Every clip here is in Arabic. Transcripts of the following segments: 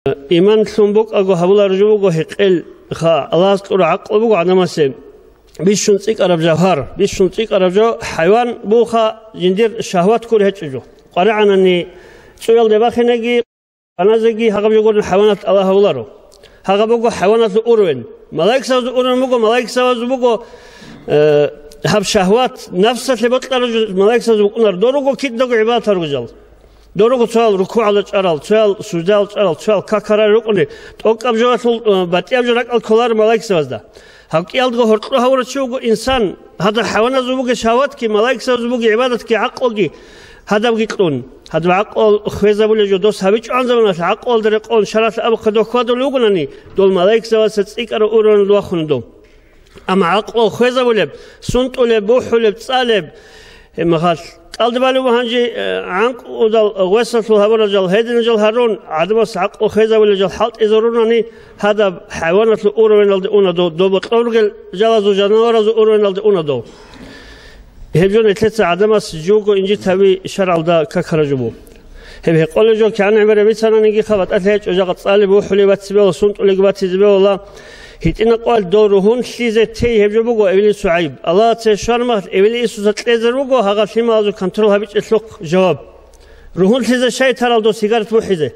إيمان ثمبك أجو هبلا رجوع جو هقل خا الله سكر عقل بقو عدم سام بيشونتيك أرب جوهر بيشونتيك أرب جو حيوان بوخا جندير شهوات كل هتشجو قرعنا إني سؤال دباخي نجي أنا زجي هقب يقول الحيوانات الله هولارو هقب بقو حيوانات أوروين ملاك ساز أورون بقو ملاك ساز بقو هب شهوات نفس اللي بطلع ملاك ساز بقو نار دورو كيد دقو عبادة رجال دورو سؤال ركوع على الأرض سؤال سجدة على الأرض سؤال ككرر ركني توقف جوات باتياب جرك الكولار ملاك ساز ده هكي ألقى هرتلو هورت شو إنسان هذا حيوان زوجك شهوات كي ملاك ساز زوجك عبادة كي عقل كي هذا بقيتون هذا عقل خويزة ولا جدوس هبيج عن زمان عقل درقون شرط أبو خدو خدو لوجناني دول ملاك ساز ستيك أرو أورون لوخن دوم أما عقل خويزة ولا سنت ولا بوح ولا بتصالب مخال قال دبالو هنجي عنك ودل وسط الهبر جل هيدن جل هارون عدم عقل خويزة ولا جل حالت إزروناني هذا حيوانات الأورون الدونا دو بطلورجل جلازو جنوار الأورون الدونا دو هبجون ثلاثة عدم سجوجو إنجي تبي شرع دا كخرجوا هب هقول جو كان عمره بيتنا نجي خبط أثلج وجقت صالب وحلي بتسبه وصنت ولقبت تسبه والله هيتنا قال دورهن شيزة تي هبجو بقو إبليس سعيب الله تشار مات إبليس تتلزر بقو هذا في مازو كنترول هبيج إطلاق جواب روهن شيزة شيء ترى دو سيجارة وحيزة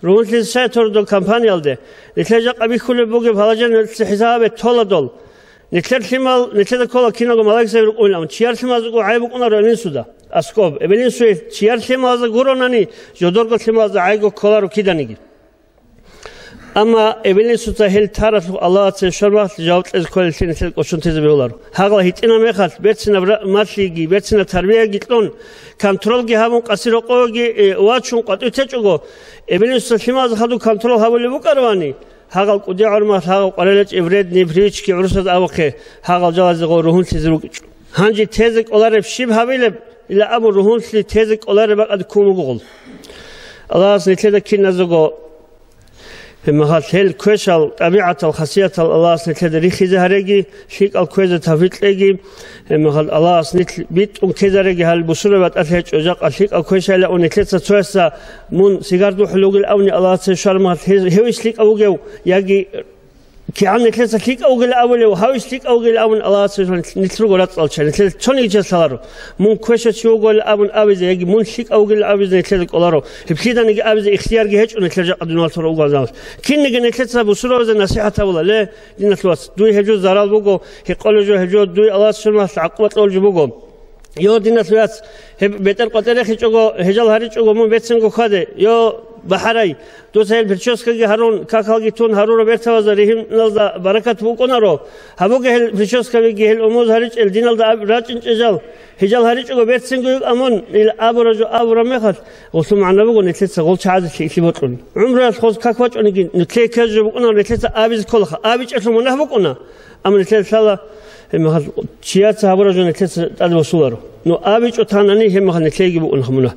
روهن شيزة شيء ترى دو كامبانيا ده نتلاقي أبي كل بقو بهالجن حسابه طول دول نتلاقي شمال نتلاقي كل كينو ملاك سير قول أم تشيار شمال زقو عيب قلنا رأيين سودا أسكوب إبلين سوي تشيار شمال زقورو ناني جدور قل شمال زعيقو كلارو كيدا نيجي أما إبلين سودا هل تعرف الله تشربه جاوت إزكول سين نتلاقي قشون تزبيولار هذا هيتنا مخال بيتنا ماتليجي بيتنا تربية جتلون كنترول جي همون قصير قوي واتشون قد يتجعو إبلين سودا شمال زخدو كنترول هولي بكرواني هاقل قدي عرمات هاقل قرالج إفريد نبريج كي عرصد أوكي هاقل جواز غوروهن تزروج هنجي تزك أولار بشيب هبيلب إلا أبو روهن سلي تزك أولار بقى كومو قول الله سنتلد كي نزقو مهات هل كوشال طبيعة الخاصية الله سنتلد ريخي زهرجي شيك الكوزة تفيت لجي مهات الله سنتل بيت كذرجي هالبصورة بتأثير أجاق الشيك الكوشال لأنتلد ستوسا من سيجارة حلوق الأوني الله سنشار مهات هويش ليك أوجو يجي كي عن نتلد سليك أوجل الأول وهويش ليك أوجل الأول الله سنشار نتلقى ولا تطلع نتلد توني جسارو من كوشة يوجل الأول أبيز يجي من شيك أوجل الأبيز نتلد قلارو بكذا نيجي أبيز اختيار جهج ونتلد قدنا ترى أوجل زاوس كين نيجي نتلد بصورة وزن نصيحة ولا لا نتلوس دوي هجو زرال بوجو هيقول جو هجو دوي الله سبحانه عقبت أول جبوجو يو دينا ثلاث بيتر قتله خيجو هجال هريجو من بيتسنجو خده يو بحري دوسهل برشوس كجي هارون كاكالجي تون هارون بيرتواز ريهم نلدا بركة بوكونارو هبوجه برشوس كبيجي هل أموز هريج الدينال دا راجن جزال هجال هريجو بيتسنجو أمون إلى أبرجو أبرمخت وسمع معنا بقول نتلت سقول شعاد شيء يبطلون عمره خذ كاكواتش ونجي نتلت كجو بقولنا نتلت أبيز كلها أبيج أسمه منه بقولنا أما نتلت سلا هم شيات هبرجو نتلت أدب سولارو نو أبيج أتهانني هم نتلت يبقون خمونه